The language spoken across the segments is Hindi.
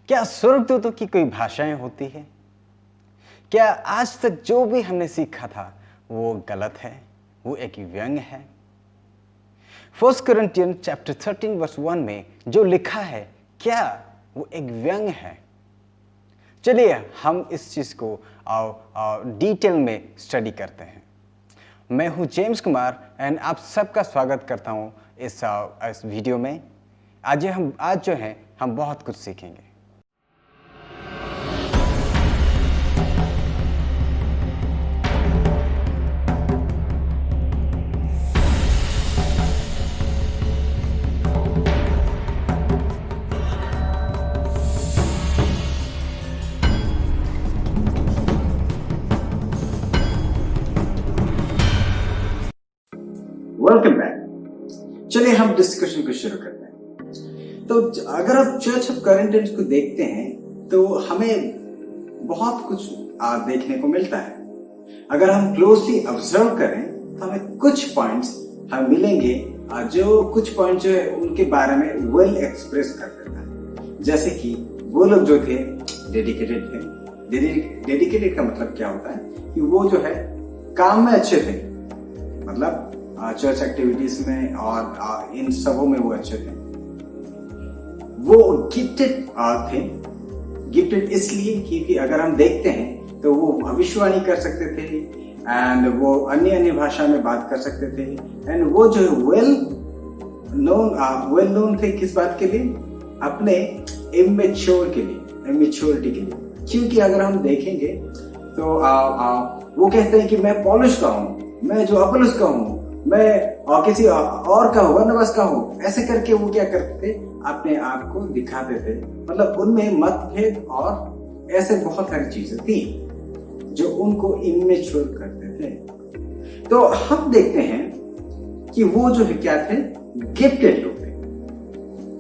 क्या स्वर्गदूतों की कोई भाषाएं होती है? क्या आज तक जो भी हमने सीखा था वो गलत है, वो एक व्यंग है? 1 Corinthians chapter 13 verse 1 में जो लिखा है, क्या वो एक व्यंग है? चलिए हम इस चीज को डिटेल में स्टडी करते हैं। मैं हूं जेम्स कुमार एंड आप सबका स्वागत करता हूं इस वीडियो में। आज जो है हम बहुत कुछ सीखेंगे। Welcome back. चलिए हम डिस्कशन को शुरू करते हैं। तो अगर आप चर्च ऑफ करेंटियंस को देखते हैं तो हमें बहुत कुछ देखने को मिलता है। अगर हम क्लोजली ऑब्जर्व करें तो हमें कुछ पॉइंट्स हम मिलेंगे जो कुछ पॉइंट जो है उनके बारे में वेल एक्सप्रेस कर देता है। जैसे कि वो लोग जो थे डेडिकेटेड थे। डेडिकेटेड का मतलब क्या होता है कि वो जो है काम में अच्छे थे, मतलब चर्च एक्टिविटीज में और इन सबों में वो अच्छे थे। वो गिफ्टेड थे। गिफ्टेड इसलिए क्योंकि अगर हम देखते हैं तो वो भविष्यवाणी कर सकते थे एंड वो अन्य भाषा में बात कर सकते थे एंड वो जो वेल नोन थे किस बात के लिए? अपने इमेच्योरिटी के लिए। क्योंकि अगर हम देखेंगे तो वो कहते हैं कि मैं पौलुस का हूँ, मैं जो अपुल्लोस का हूँ, मैं किसी और का हूँ, बरनबास का हूँ। ऐसे करके वो क्या करते थे? अपने आप को दिखाते थे। मतलब उनमें मतभेद और ऐसे बहुत सारी चीजें थी जो उनको इमेच्योर करते थे। तो हम देखते हैं कि वो जो है क्या थे? गिफ्टेड लोग थे।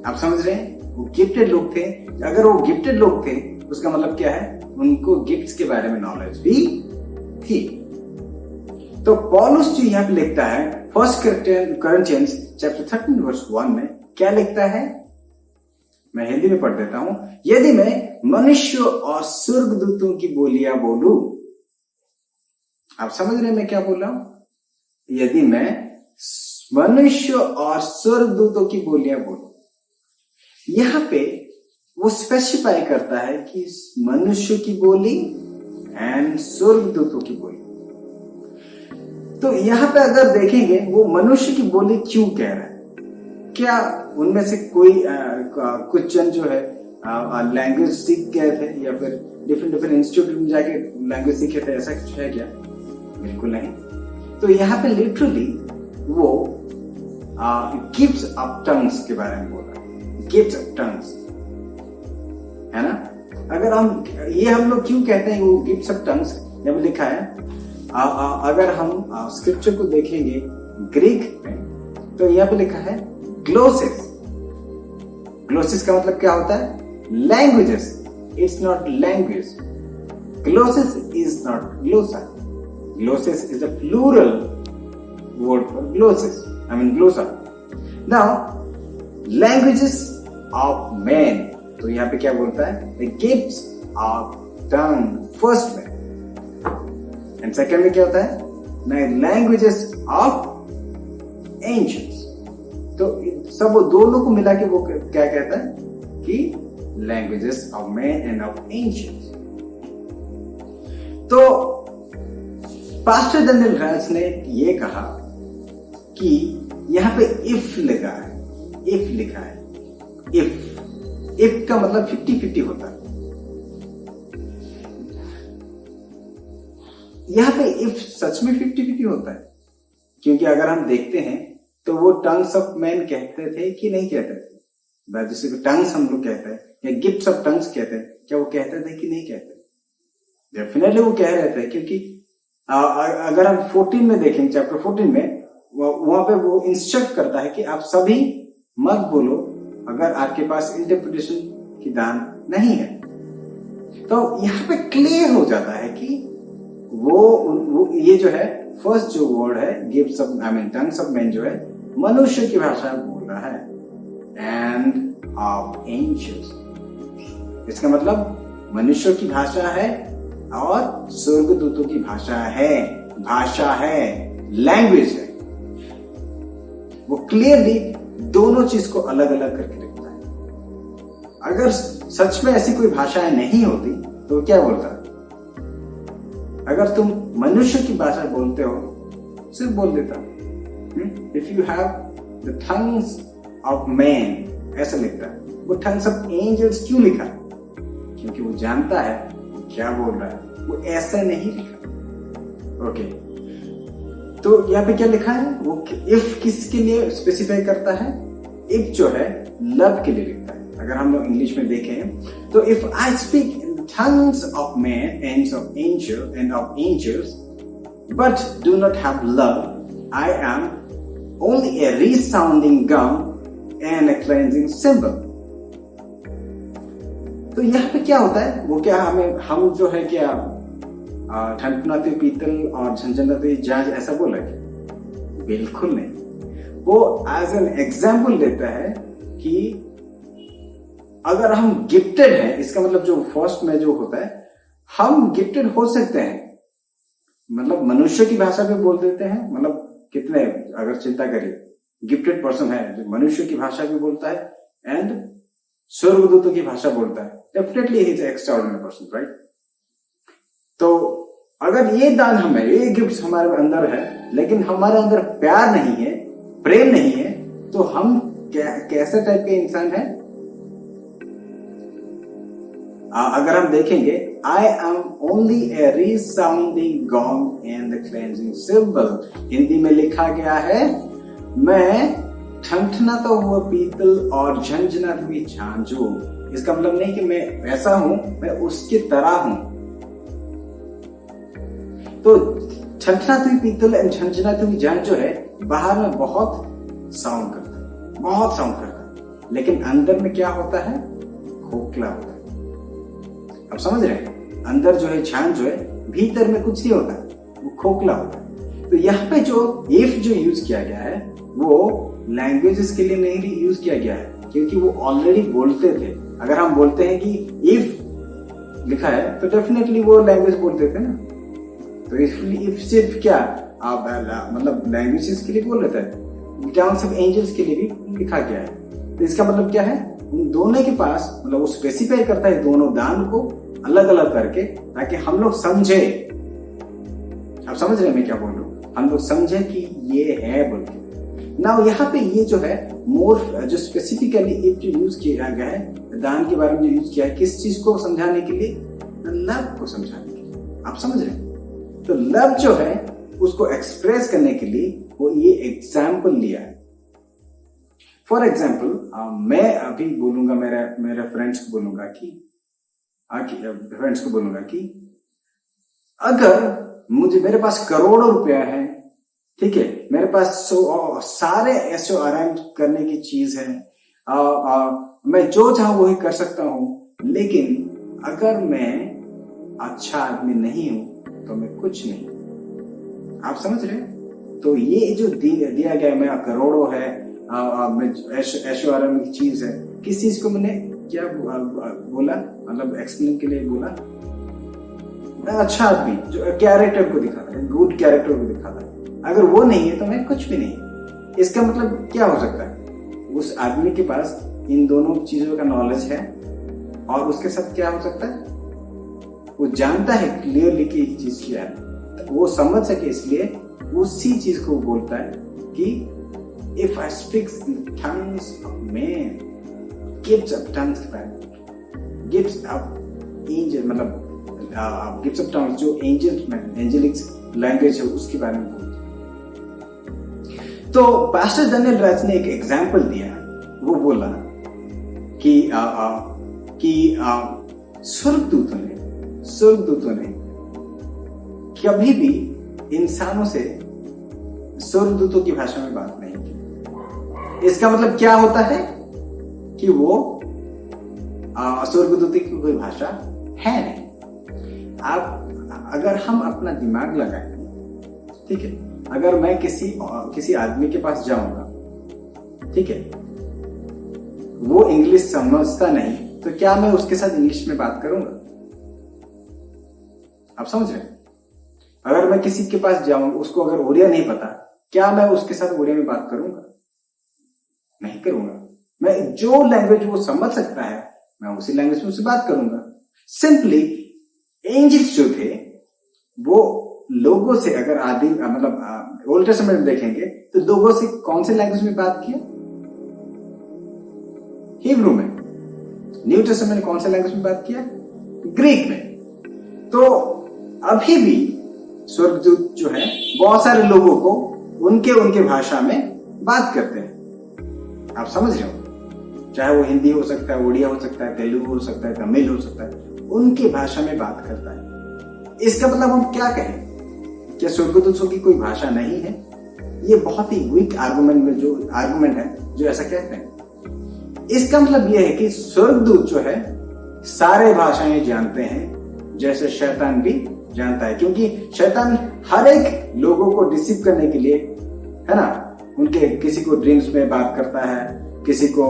आप समझ रहे हैं? वो गिफ्टेड लोग थे। अगर वो गिफ्टेड लोग थे उसका मतलब क्या है? उनको गिफ्ट्स के बारे में नॉलेज भी थी। तो पौलुस जो यहाँ पे लिखता है 1 Corinthians chapter 13 verse 1 में क्या लिखता है? मैं हिंदी में पढ़ देता हूं। यदि मैं मनुष्य और स्वर्गदूतों की बोलियां बोलूं, आप समझ रहे हैं मैं क्या बोल रहा हूं? यदि मैं मनुष्य और स्वर्गदूतों की बोलियां बोलूं, यहां पे वो स्पेसिफाई करता है कि मनुष्य की बोली एंड स्वर्गदूतों की बोली। तो यहां पे अगर देखेंगे वो मनुष्य की बोली क्यों कह रहा है? क्या उनमें से कोई कुछ जन जो है लैंग्वेज सीख गए थे या फिर डिफरेंट इंस्टीट्यूट में जाके लैंग्वेज सीखे थे? ऐसा कुछ है क्या? बिल्कुल नहीं। तो यहाँ पे लिटरली वो गिफ्ट्स ऑफ टंग्स के बारे में बोल रहा है। गिफ्ट्स ऑफ टंग्स है ना। अगर हम लोग क्यों कहते हैं वो गिफ्ट्स ऑफ टंग्स? जब लिखा है अगर हम स्क्रिप्चर को देखेंगे ग्रीक में तो यहाँ पे लिखा है ग्लोसिस। ग्लोसिस का मतलब क्या होता है? Languages. It's not language. Glosses is not glossa. Glosses is a plural word for glosses. I mean glossa. Now languages of man, तो यहाँ पे क्या बोलता है? The gifts of tongue first में, एंड सेकेंड में क्या होता है? Languages of ancients. तो सब वो दोनों को मिला के वो क्या कहता है कि languages of man and of ancients. तो पास्टर डैनियल राज ने ये कहा कि यहां पे इफ लिखा है। इफ का मतलब 50-50 होता है। यहां पे इफ सच में 50-50 होता है, क्योंकि अगर हम देखते हैं तो वो टंग्स ऑफ मैन कहते थे कि नहीं कहते थे? जैसे टंग्स हम लोग कहते हैं या गिफ्ट्स ऑफ टंग्स कहते हैं, क्या वो कहते थे कि नहीं कहते? डेफिनेटली वो कह रहे थे, क्योंकि अगर हम 14 में देखें, चैप्टर 14 में वहां पे वो इंस्ट्रक्ट करता है कि आप सभी मत बोलो अगर आपके पास इंटरप्रिटेशन की दान नहीं है। तो यहाँ पे क्लियर हो जाता है कि वो ये जो है फर्स्ट जो वर्ड है gifts of tongues of man जो है मनुष्य की भाषा बोल रहा है एंड ऑफ एंशियंट्स। इसका मतलब मनुष्य की भाषा है और स्वर्गदूतों की भाषा है, लैंग्वेज है। वो क्लियरली दोनों चीज को अलग अलग करके लिखता है। अगर सच में ऐसी कोई भाषाएं नहीं होती तो क्या बोलता? अगर तुम मनुष्य की भाषा बोलते हो सिर्फ बोल देता। If you have the tongues of man ऐसा लिखता है। वो टंग्स ऑफ एंजल्स क्यों लिखा? क्योंकि वो जानता है वो क्या बोल रहा है, वो ऐसा नहीं लिखा। ओके, तो यहाँ पे क्या लिखा है? वो इफ किसके लिए स्पेसिफाई करता है? इफ जो है लव के लिए लिखता है। अगर हम लोग इंग्लिश में देखें तो if I speak in the tongues of man and of angels but do not have love I am only a resounding gong and a cleansing symbol। तो यहाँ पे क्या होता है? वो क्या हम जो है क्या ठनठनाते पीतल और झंझनाते झांझ ऐसा बोला क्या? बिल्कुल नहीं। वो एज एन एग्जाम्पल देता है कि अगर हम गिफ्टेड हैं, इसका मतलब जो फर्स्ट में जो होता है, हम गिफ्टेड हो सकते हैं। मतलब मनुष्य की भाषा भी बोल देते हैं। मतलब कितने अगर चिंता करिए, गिफ्टेड पर्सन है जो मनुष्य की भाषा भी बोलता है एंड स्वर्गदूतों की भाषा बोलता है। Definitely he is extraordinary person, right? तो अगर ये दान हमें, ये गिफ्ट हमारे अंदर है लेकिन हमारे अंदर प्यार नहीं है, प्रेम नहीं है, तो हम कैसे टाइप के इंसान हैं? अगर हम देखेंगे, आई am only a resounding gong and the cleansing symbol। Hindi में लिखा गया है, मैं ठनठनाता हुआ पीतल और झंझनाती हुई झांझू। इसका मतलब नहीं कि मैं वैसा हूं, मैं उसकी तरह हूं। तो ठनठनाती हुई पीतल एंड झंझनाती हुई झांझ जो है बाहर में बहुत साउंड करता है, बहुत साउंड करता है, लेकिन अंदर में क्या होता है? खोखला होता है। अब समझ रहे हैं? अंदर जो है झांझ जो है, भीतर में कुछ नहीं होता, वो खोखला होता है। तो यहाँ पे जो इफ जो यूज किया गया है वो लैंग्वेजेस के लिए नहीं यूज किया गया है, क्योंकि वो ऑलरेडी बोलते थे। अगर हम बोलते हैं कि इफ लिखा है तो डेफिनेटली वो लैंग्वेज बोलते थे ना। तो इफ सिर्फ क्या आप मतलब लैंग्वेजेस के लिए बोल रहे थे, टंग्स ऑफ एंजल्स के लिए भी लिखा गया है। तो इसका मतलब क्या है? उन दोनों के पास, मतलब वो स्पेसिफाई करता है दोनों दान को अलग अलग करके, ताकि हम लोग समझे। आप समझ रहे हैं मैं क्या बोल रहा हूँ? हम लोग समझे कि ये है बोल के। नाउ यहाँ पे ये जो है मोर जो स्पेसिफिकली इफ जो यूज किया गया है दान के बारे में जो यूज किया है, किस चीज को समझाने के लिए? लव को समझाने के लिए। आप समझ रहे हैं? तो लव जो है उसको एक्सप्रेस करने के लिए वो ये एग्जाम्पल लिया है। फॉर एग्जाम्पल मैं अभी बोलूंगा, मेरे फ्रेंड्स को बोलूंगा कि अगर मेरे पास करोड़ों रुपया है, ठीक है, मेरे पास सारे ऐसे अरेंज करने की चीज है, मैं जो चाहूं वही कर सकता हूं, लेकिन अगर मैं अच्छा आदमी नहीं हूं तो मैं कुछ नहीं। आप समझ रहे हैं? तो ये जो दिया गया, मैं करोड़ों है, ऐशो आराम की चीज है, किस चीज को मैंने क्या बोला, मतलब एक्सप्लेन के लिए बोला? अच्छा आदमी जो कैरेक्टर को दिखाता है, गुड कैरेक्टर को दिखाता है, अगर वो नहीं है तो मैं कुछ भी नहीं। इसका मतलब क्या हो सकता है? उस आदमी के पास इन दोनों चीजों का नॉलेज है और उसके साथ क्या हो सकता है? वो जानता है क्लियरली कि एक चीज क्या है, तो वो समझ सके, इसलिए उसी चीज को बोलता है कि if I speak in tongues of man, gifts of tongues, gifts of angel, मतलब गिफ्ट्स ऑफ टंग्स जो एंजल्स में एंजेलिक लैंग्वेज है उसके बारे में बोलते हैं। तो पास्टर डैनियल राज ने एक एग्जाम्पल दिया। वो बोला कि स्वर्गदूतों ने कभी भी इंसानों से स्वर्गदूतों की भाषा में बात नहीं की। इसका मतलब क्या होता है कि वो स्वर्गदूत की कोई भाषा है नहीं। आप अगर हम अपना दिमाग लगाएंगे, ठीक है, अगर मैं किसी आदमी के पास जाऊंगा, ठीक है, वो इंग्लिश समझता नहीं, तो क्या मैं उसके साथ इंग्लिश में बात करूंगा? आप समझ रहे हैं? अगर मैं किसी के पास जाऊं, उसको अगर ओडिया नहीं पता, क्या मैं उसके साथ ओडिया में बात करूंगा? नहीं करूंगा। मैं जो लैंग्वेज वो समझ सकता है, मैं उसी लैंग्वेज में उससे बात करूंगा। सिंपली एंजल्स जो थे वो लोगों से, अगर आदि मतलब ओल्ड टेस्टामेंट में देखेंगे तो लोगों से कौन से लैंग्वेज में बात किया? हिब्रू में। न्यू टेस्टामेंट में कौन से लैंग्वेज में बात किया? ग्रीक में। तो अभी भी स्वर्गदूत जो है बहुत सारे लोगों को उनके भाषा में बात करते हैं। आप समझ रहे हो? चाहे वो हिंदी हो सकता है, उड़िया हो सकता है, तेलुगु हो सकता है, तमिल हो सकता है, उनके भाषा में बात करता है। इसका मतलब हम क्या कहें? क्या स्वर्गदूतों की कोई भाषा नहीं है? ये बहुत ही वीक आर्गुमेंट है जो ऐसा कहते हैं। इसका मतलब यह है कि स्वर्गदूत जो है सारे भाषाएं जानते हैं, जैसे शैतान भी जानता है, क्योंकि शैतान हर एक लोगों को डिसीव करने के लिए, है ना, उनके किसी को ड्रीम्स में बात करता है, किसी को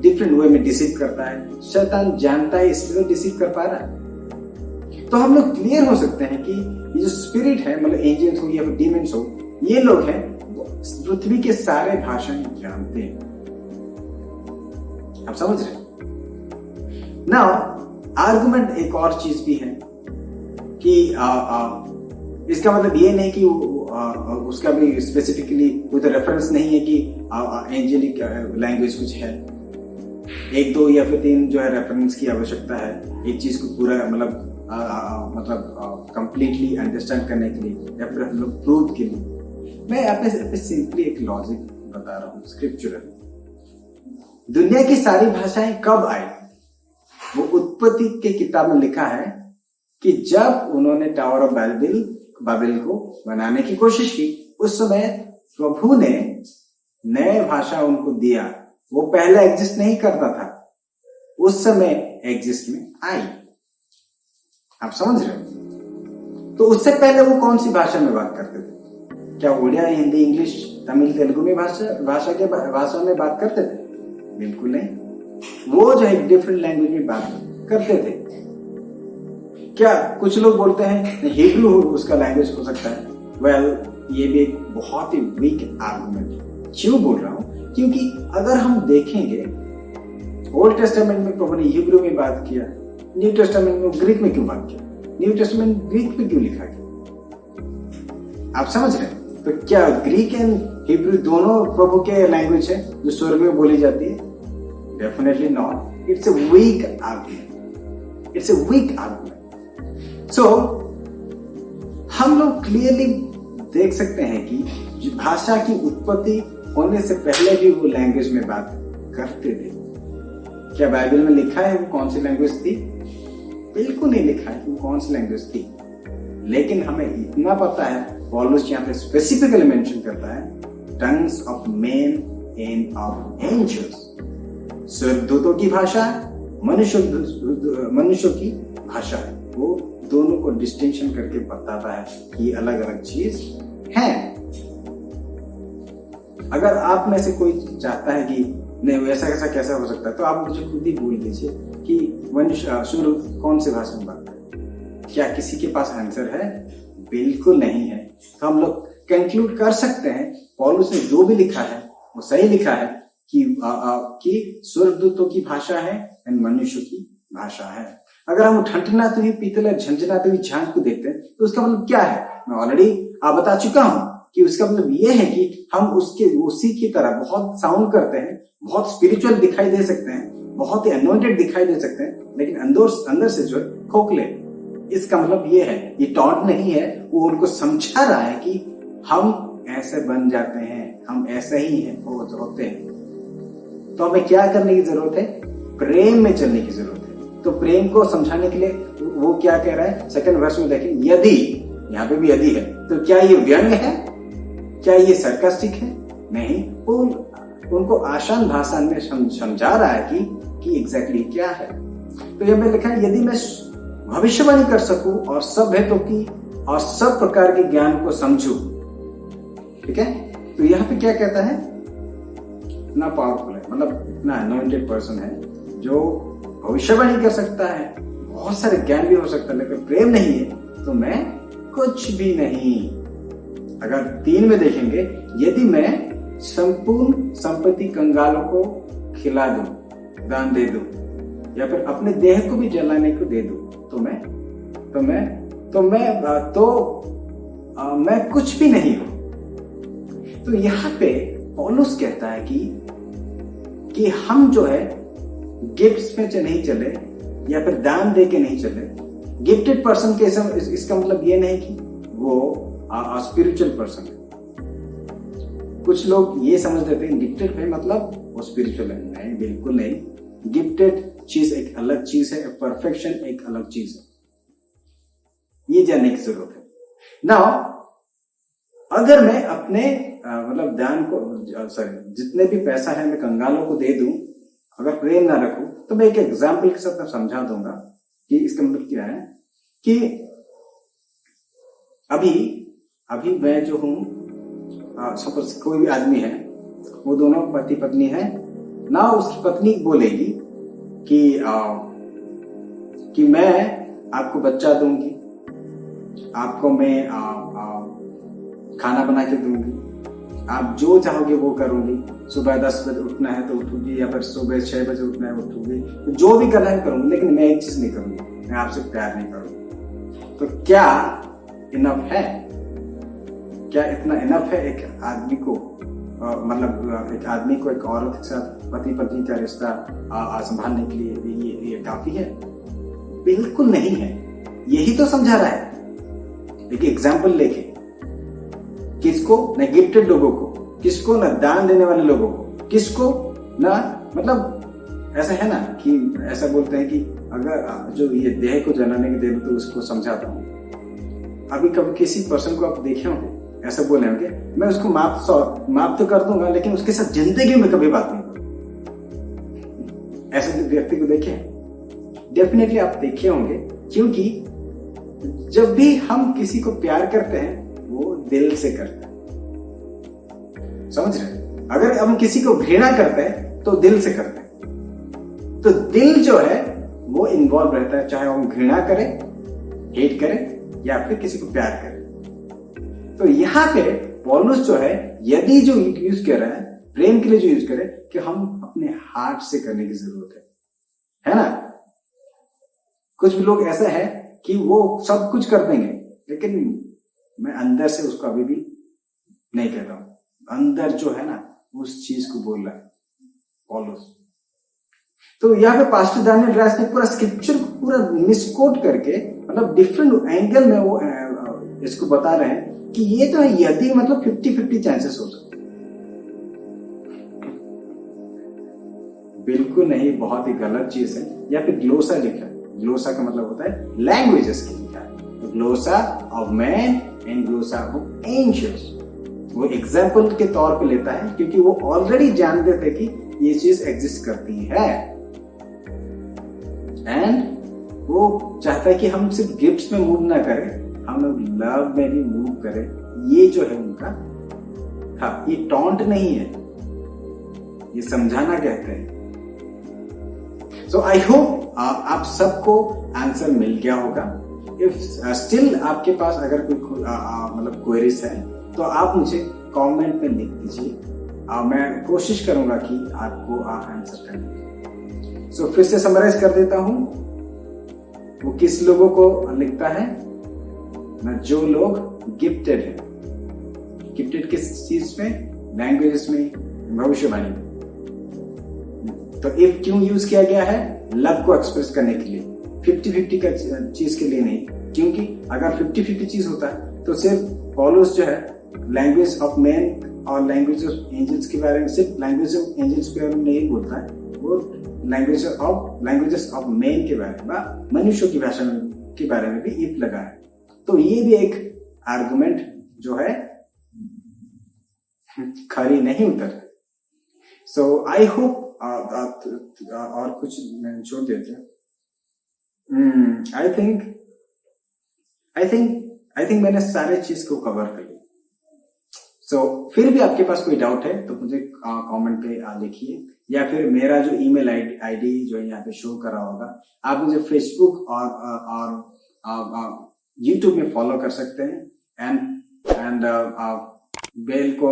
डिफरेंट वे में डिसीव करता है। शैतान जानता है, इसलिए डिसीव कर पा रहा है। तो हम लोग क्लियर हो सकते हैं कि ये जो स्पिरिट है, मतलब एंजल्स हो या डीमंस हो, ये लोग हैं पृथ्वी के सारे भाषाएं जानते हैं। आप समझ रहे हैं? नाउ आर्गुमेंट एक और चीज भी है कि इसका मतलब ये नहीं कि उसका भी स्पेसिफिकली कोई तो रेफरेंस नहीं है कि एंजेलिक लैंग्वेज कुछ है। एक दो या फिर तीन जो है रेफरेंस की आवश्यकता है एक चीज को पूरा मतलब कंप्लीटली अंडरस्टैंड करने के लिए या फिर हम लोग प्रूव के लिए। मैं आप पे सिंपली एक लॉजिक बता रहा हूँ स्क्रिप्चुरल। दुनिया की सारी भाषाएं कब आई? वो उत्पत्ति के किताब में लिखा है कि जब उन्होंने टावर ऑफ बाबिल को बनाने की कोशिश की, उस समय प्रभु ने नए भाषा उनको दिया। वो पहले एग्जिस्ट नहीं करता था, उस समय एग्जिस्ट में आई। आप समझ रहे हो? तो उससे पहले वो कौन सी भाषा में बात करते थे? क्या उड़िया, हिंदी, इंग्लिश, तमिल, तेलुगु में भाषा में बात करते थे? बिल्कुल नहीं। वो जो है डिफरेंट लैंग्वेज में बात करते थे। क्या कुछ लोग बोलते हैं हिब्रू उसका लैंग्वेज हो सकता है? वेल, ये भी एक बहुत ही वीक आर्गुमेंट है। क्यों बोल रहा हूं? क्योंकि अगर हम देखेंगे ओल्ड टेस्टामेंट में प्रभु ने हिब्रू में बात किया, न्यू टेस्टामेंट में ग्रीक में क्यों बात किया? न्यू टेस्टामेंट ग्रीक में क्यों लिखा गया? आप समझ रहे हैं? तो क्या ग्रीक एंड हिब्रू दोनों प्रभु के लैंग्वेज है जो स्वर्ग में बोली जाती है? Definitely not. It's a weak argument. It's a weak argument. So हम लोग क्लियरली देख सकते हैं कि भाषा की उत्पत्ति होने से पहले भी वो लैंग्वेज में बात करते थे। क्या बाइबल में लिखा है वो कौन सी लैंग्वेज थी? बिल्कुल नहीं लिखा है वो कौन सी लैंग्वेज थी। लेकिन हमें इतना पता है, पौलुस यहाँ पे स्पेसिफिकली मेंशन करता है, tongues of men and of angels. स्वर्गदूतों की भाषा, मनुष्यों की भाषा है। वो दोनों को डिस्टिंक्शन करके बताता है कि अलग अलग चीज है। अगर आप में से कोई चाहता है कि नहीं वैसा कैसा हो सकता है, तो आप मुझे खुद ही बोल दीजिए कि मनुष्य शुरू कौन से भाषा में बात करे। क्या किसी के पास आंसर है? बिल्कुल नहीं है। तो हम लोग कंक्लूड कर सकते हैं पौलुस ने जो भी लिखा है वो सही लिखा है कि स्वर्गदूतों की भाषा है एंड मनुष्य की भाषा है। अगर हम ठंठनाती हुई पीतल और झंझनाती हुई झांझ को देखते हैं तो उसका मतलब क्या है? मैं ऑलरेडी बता चुका हूं कि उसका मतलब ये है कि हम उसी की तरह बहुत साउंड करते हैं, बहुत स्पिरिचुअल दिखाई दे सकते हैं, बहुत ही अनॉइंटेड दिखाई दे सकते हैं, लेकिन अंदर से जो है खोखले। इसका मतलब ये है, ये टॉन्ट नहीं है, वो उनको समझा रहा है कि हम ऐसे बन जाते हैं, हम ऐसे ही हैं, होते हैं। तो हमें क्या करने की जरूरत है? प्रेम में चलने की जरूरत है। तो प्रेम को समझाने के लिए वो क्या कह रहा है? सेकंड वर्स में देखें, यदि, यहाँ पे भी यदि है, तो क्या ये व्यंग है? क्या ये सरकास्टिक है? नहीं, वो उनको आसान भाषा में समझा रहा है कि एग्जैक्टली क्या है। तो यहाँ पे लिखा है, यदि मैं भविष्यवाणी कर सकूं और सब भेदों की और सब प्रकार के ज्ञान को समझूं, ठीक है। तो यहाँ पे क्या कहता है? इतना पावरफुल है, मतलब इतना अनॉइंटेड पर्सन है जो भविष्यवाणी कर सकता है, बहुत सारे ज्ञान भी हो सकता है, लेकिन प्रेम नहीं है तो मैं कुछ भी नहीं। अगर 3 में देखेंगे, यदि मैं संपूर्ण संपत्ति कंगालों को खिला दूं, दान दे दूं, या फिर अपने देह को भी जलाने को दे दूं, तो मैं कुछ भी नहीं हूं। तो यहाँ पे पौलुस कहता है कि हम जो है गिफ्ट्स में नहीं चले या फिर दान दे के नहीं चले। गिफ्टेड पर्सन के इसका मतलब ये नहीं कि वो स्पिरिचुअल पर्सन है। कुछ लोग ये समझ लेते हैं गिफ्टेड है मतलब वो स्पिरिचुअल है। नहीं, बिल्कुल नहीं। गिफ्टेड चीज एक अलग चीज है, परफेक्शन एक अलग चीज है। ये जानने की जरूरत है। नाउ अगर मैं अपने मतलब दान को जितने भी पैसा है मैं कंगालों को दे दूं, अगर प्रेम ना रखूं, तो मैं एक एग्जाम्पल के साथ समझा दूंगा कि इसका मतलब क्या है। कि अभी मैं जो हूं, सपोज कोई भी आदमी है, वो दोनों पति पत्नी है ना, उसकी पत्नी बोलेगी कि मैं आपको बच्चा दूंगी, आपको मैं खाना बना के दूंगी, आप जो चाहोगे वो करूंगी, सुबह 10 बजे उठना है तो उठूंगी, या फिर सुबह 6 बजे उठना है उठूंगी, तो जो भी करना है करूंगी, लेकिन मैं एक चीज नहीं करूंगी, मैं आपसे प्यार नहीं करूंगी। तो क्या इनफ है? क्या इतना इनफ है एक आदमी को, मतलब एक आदमी को एक औरत के साथ पति पत्नी का रिश्ता संभालने के लिए ये काफी है? बिल्कुल नहीं है। यही तो समझा रहा है। एक एग्जाम्पल लेके, किसको? न गिफ्टेड लोगों को, किसको? न दान देने वाले लोगों को, किसको? ना मतलब ऐसा है ना कि ऐसा बोलते हैं कि अगर जो ये देह को जलाने के दे दो तो उसको समझाता हूँ। अभी कभी किसी पर्सन को आप देखे होंगे, ऐसा बोले होंगे, मैं उसको माफ तो कर दूंगा, लेकिन उसके साथ जिंदगी में कभी बात नहीं करूंगा। ऐसे व्यक्ति को देखे? डेफिनेटली आप देखे होंगे, क्योंकि जब भी हम किसी को प्यार करते हैं वो दिल से करते हैं। समझ रहे? अगर हम किसी को घृणा करते हैं तो दिल से करते हैं। तो दिल जो है वो इन्वॉल्व रहता है, चाहे हम घृणा करें, हेट करें, या फिर किसी को प्यार करें। तो यहां पे पौलुस जो है, यदि जो यूज कर रहा है प्रेम के लिए, जो यूज करे कि हम अपने हार्ट से करने की जरूरत है ना। कुछ भी लोग ऐसा है कि वो सब कुछ कर देंगे, लेकिन मैं अंदर से उसको अभी भी नहीं कहता हूं। अंदर जो है ना उस चीज को बोल रहा है पौलुस। तो यहाँ पे पास्टर दानियल राज ने पूरा स्क्रिप्चर को पूरा मिसकोट करके, मतलब डिफरेंट एंगल में वो इसको बता रहे हैं कि ये तो है, यदि मतलब 50-50 चांसेस हो सकते। बिल्कुल नहीं, बहुत ही गलत चीज है। यहाँ पे ग्लोसा लिखा है। ग्लोसा का मतलब होता है लैंग्वेजेस की लिखा है। तो glossa of man and glossa of angels वो एग्जाम्पल के तौर पे लेता है, क्योंकि वो ऑलरेडी जानते थे कि ये चीज एग्जिस्ट करती है, एंड वो चाहता है कि हम सिर्फ गिफ्ट्स में मूव ना करें, हम लोग लव में भी मूव करें। ये जो है उनका, हाँ, ये टॉन्ट नहीं है, ये समझाना कहते हैं। सो आई होप आप सबको आंसर मिल गया होगा। इफ स्टिल आपके पास अगर कोई मतलब क्वेरीज है तो आप मुझे कमेंट में लिख दीजिए। मैं कोशिश करूंगा कि आपको आंसर करने। सो फिर से समराइज कर देता हूं, वो किस लोगों को लिखता है ना? जो लोग गिफ्टेड है। गिफ्टेड किस चीज में? लैंग्वेजेस में, भविष्यवाणी में। तो इफ क्यों यूज किया गया है? लव को एक्सप्रेस करने के लिए, 50-50 का चीज के लिए नहीं। क्योंकि अगर 50-50 चीज होता है तो सिर्फ पौलुस जो है लैंग्वेज ऑफ मैन और लैंग्वेज ऑफ एंजल्स के बारे में, सिर्फ लैंग्वेज ऑफ एंजल्स के बारे में नहीं बोलता है, वो लैंग्वेजेस ऑफ मैन के बारे में, मनुष्यों की भाषा के बारे में भी इफ लगा है। तो ये भी एक आर्गुमेंट जो है खरी नहीं उतर। सो आई होप और कुछ छोड़ देते हैं। आई थिंक मैंने सारे चीज को कवर कर लिया। सो फिर भी आपके पास कोई डाउट है तो मुझे कमेंट पे लिखिए, या फिर मेरा जो ईमेल आईडी जो यहाँ पे शो कर रहा होगा, आप मुझे फेसबुक और यूट्यूब में फॉलो कर सकते हैं। एंड बेल को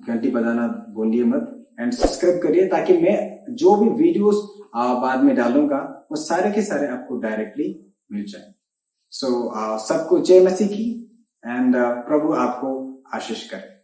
घंटी बजाना भूलिए मत, एंड सब्सक्राइब करिए ताकि मैं जो भी वीडियोस बाद में डालूंगा वो सारे के सारे आपको डायरेक्टली मिल जाए। सो सबको जय मसीह की, एंड प्रभु आपको आशीष करे।